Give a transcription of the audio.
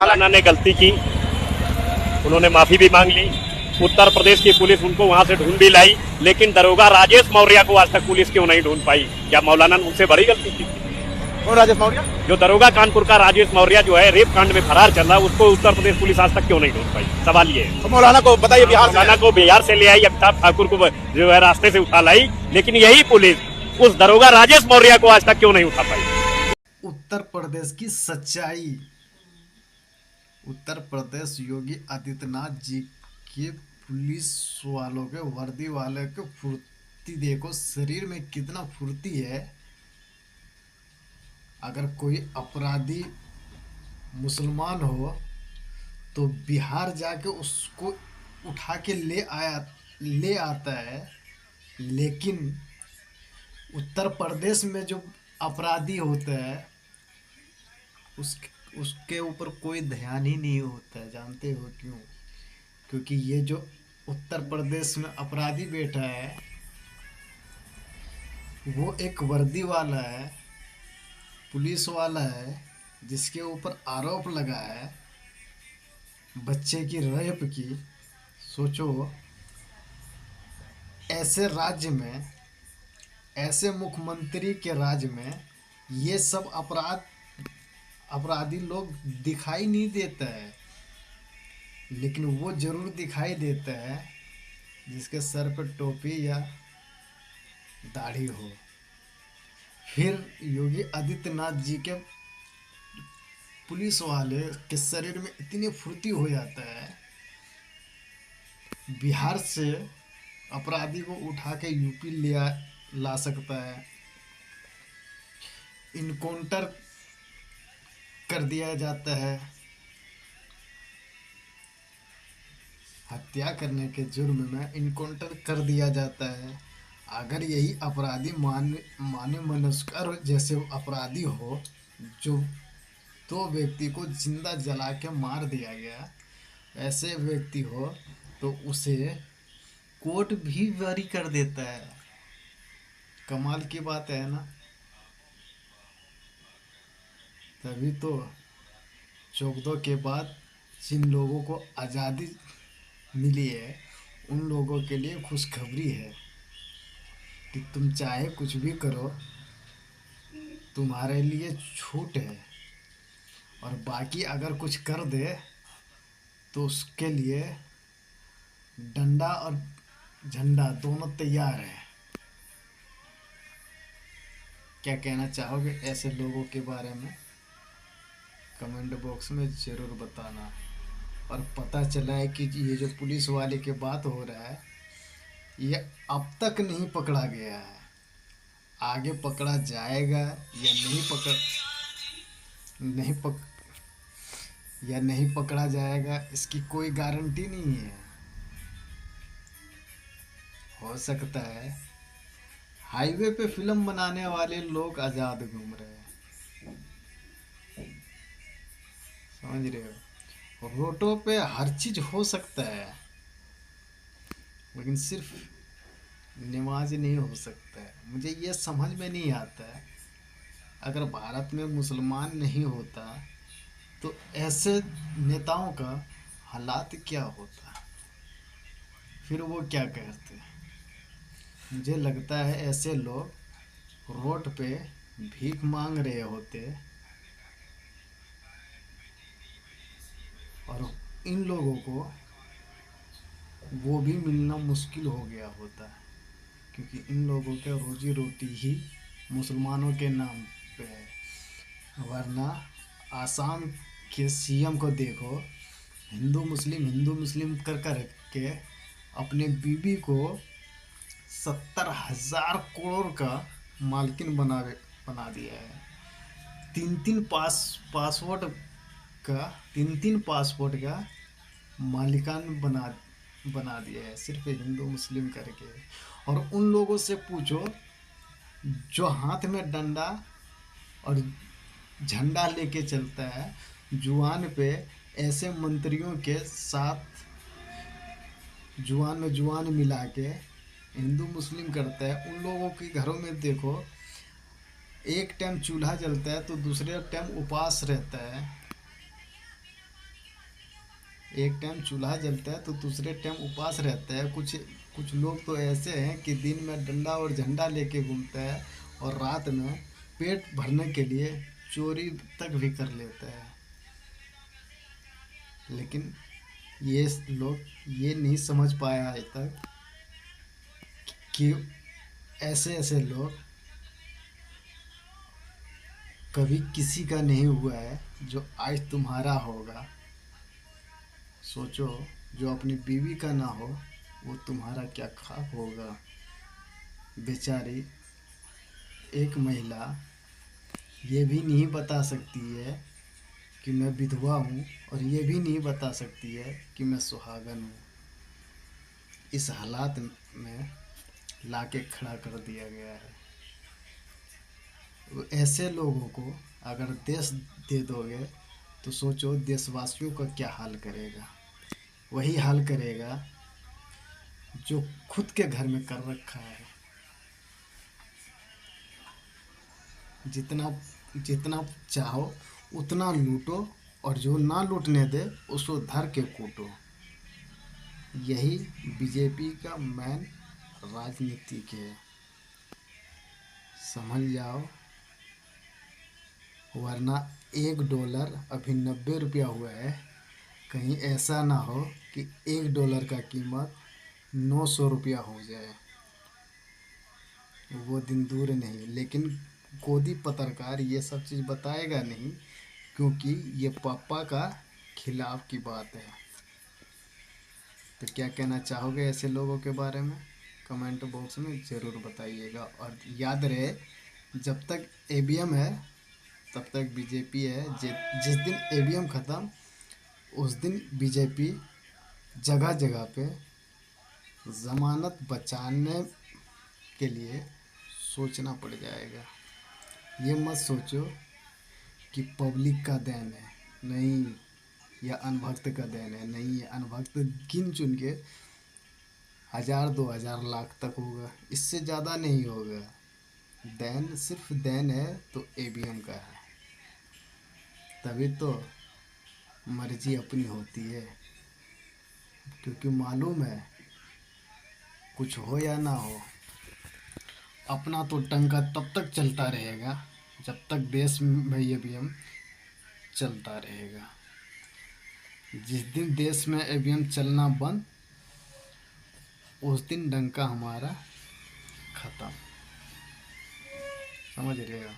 मौलाना ने गलती की, उन्होंने माफी भी मांग ली। उत्तर प्रदेश की पुलिस उनको वहां से ढूंढ भी लाई, लेकिन दरोगा राजेश मौर्य को आज तक पुलिस क्यों नहीं ढूंढ पाई? क्या मौलाना ने उनसे बड़ी गलती की? कौन राजेश मौर्य? जो दरोगा कानपुर का राजेश मौर्य जो है रेप कांड में फरार चल रहा है, उसको उत्तर प्रदेश पुलिस आज तक क्यों नहीं ढूंढ पाई? सवाल ये है। तो मौलाना को बताइए बिहार से। मौलाना को बिहार से ले आई, अमिताभ ठाकुर को जो है रास्ते से उठा लाई, लेकिन यही पुलिस उस दरोगा राजेश मौर्य को आज तक क्यों नहीं उठा पाई? उत्तर प्रदेश की सच्चाई। उत्तर प्रदेश योगी आदित्यनाथ जी के पुलिस वालों के वर्दी वाले के फुर्ती देखो, शरीर में कितना फुर्ती है। अगर कोई अपराधी मुसलमान हो तो बिहार जाके उसको उठा के ले आता है, लेकिन उत्तर प्रदेश में जो अपराधी होते हैं उसके ऊपर कोई ध्यान ही नहीं होता है। जानते हो क्यों? क्योंकि ये जो उत्तर प्रदेश में अपराधी बैठा है वो एक वर्दी वाला है, पुलिस वाला है, जिसके ऊपर आरोप लगा है बच्चे की रेप की। सोचो, ऐसे राज्य में, ऐसे मुख्यमंत्री के राज्य में ये सब अपराधी लोग दिखाई नहीं देता है, लेकिन वो जरूर दिखाई देता है जिसके सर पर टोपी या दाढ़ी हो। फिर योगी आदित्यनाथ जी के पुलिस वाले के शरीर में इतनी फुर्ती हो जाता है, बिहार से अपराधी को उठा के यूपी ला सकता है, इनकाउंटर कर दिया जाता है, हत्या करने के जुर्म में इनकाउंटर कर दिया जाता है। अगर यही अपराधी माने मनस्कर जैसे अपराधी हो, जो दो व्यक्ति को जिंदा जला के मार दिया गया, ऐसे व्यक्ति हो तो उसे कोर्ट भी जारी कर देता है। कमाल की बात है ना। तभी तो 14 के बाद जिन लोगों को आज़ादी मिली है उन लोगों के लिए खुशखबरी है कि तुम चाहे कुछ भी करो, तुम्हारे लिए छूट है। और बाकी अगर कुछ कर दे तो उसके लिए डंडा और झंडा दोनों तैयार है। क्या कहना चाहोगे ऐसे लोगों के बारे में? कमेंट बॉक्स में ज़रूर बताना। और पता चला है कि ये जो पुलिस वाले की बात हो रहा है ये अब तक नहीं पकड़ा गया है, आगे पकड़ा जाएगा या नहीं पकड़ा जाएगा इसकी कोई गारंटी नहीं है। हो सकता है हाईवे पे फिल्म बनाने वाले लोग आज़ाद घूम रहे हैं, समझ रहे हो? रोडों पे हर चीज हो सकता है, लेकिन सिर्फ नमाज नहीं हो सकता है। मुझे ये समझ में नहीं आता है, अगर भारत में मुसलमान नहीं होता तो ऐसे नेताओं का हालात क्या होता, फिर वो क्या करते? मुझे लगता है ऐसे लोग रोड पे भीख मांग रहे होते और इन लोगों को वो भी मिलना मुश्किल हो गया होता, क्योंकि इन लोगों के रोजी रोटी ही मुसलमानों के नाम पे है। वरना आसाम के सीएम को देखो, हिंदू मुस्लिम कर के अपने बीबी को 70,000 करोड़ का मालकिन बना दिया है। तीन तीन पासपोर्ट का मालिकान बना दिया है, सिर्फ हिंदू मुस्लिम करके। और उन लोगों से पूछो जो हाथ में डंडा और झंडा लेके चलता है, जुबान पे ऐसे मंत्रियों के साथ जुबान में जुबान मिला के हिंदू मुस्लिम करता है, उन लोगों के घरों में देखो एक टाइम चूल्हा जलता है तो दूसरे टाइम उपवास रहता है। एक टाइम चूल्हा जलता है तो दूसरे टाइम उपवास रहता है। कुछ कुछ लोग तो ऐसे हैं कि दिन में डंडा और झंडा लेके घूमता है और रात में पेट भरने के लिए चोरी तक भी कर लेता है। लेकिन ये लोग ये नहीं समझ पाया आज तक कि ऐसे ऐसे लोग कभी किसी का नहीं हुआ है जो आज तुम्हारा होगा। सोचो, जो अपनी बीवी का ना हो वो तुम्हारा क्या खाक होगा। बेचारी एक महिला ये भी नहीं बता सकती है कि मैं विधवा हूँ, और ये भी नहीं बता सकती है कि मैं सुहागन हूँ। इस हालात में लाके खड़ा कर दिया गया है। वो ऐसे लोगों को अगर देश दे दोगे तो सोचो देशवासियों का क्या हाल करेगा। वही हाल करेगा जो खुद के घर में कर रखा है। जितना जितना चाहो उतना लूटो, और जो ना लूटने दे उसको धर के कूटो। यही बीजेपी का मेन राजनीतिक है। समझ जाओ, वरना $1 अभी 90 रुपया हुआ है। कहीं ऐसा ना हो कि $1 का कीमत 900 रुपया हो जाए। वो दिन दूर नहीं, लेकिन गोदी पत्रकार ये सब चीज़ बताएगा नहीं, क्योंकि ये पापा का खिलाफ की बात है। तो क्या कहना चाहोगे ऐसे लोगों के बारे में? कमेंट बॉक्स में ज़रूर बताइएगा। और याद रहे, जब तक ईवीएम है तब तक बीजेपी है। जिस दिन ईवीएम ख़त्म उस दिन बीजेपी जगह जगह पे ज़मानत बचाने के लिए सोचना पड़ जाएगा। ये मत सोचो कि पब्लिक का देन है, नहीं, या अनभक्त का देन है, नहीं। ये अनभक्त गिन चुन के 1000 2000 लाख तक होगा, इससे ज़्यादा नहीं होगा। देन सिर्फ देन है तो ईवीएम का है। तभी तो मर्जी अपनी होती है, क्योंकि मालूम है कुछ हो या ना हो, अपना तो टंका तब तक चलता रहेगा जब तक देश में ईवीएम चलता रहेगा। जिस दिन देश में ईवीएम चलना बंद, उस दिन डंका हमारा खत्म। समझ रहे हो?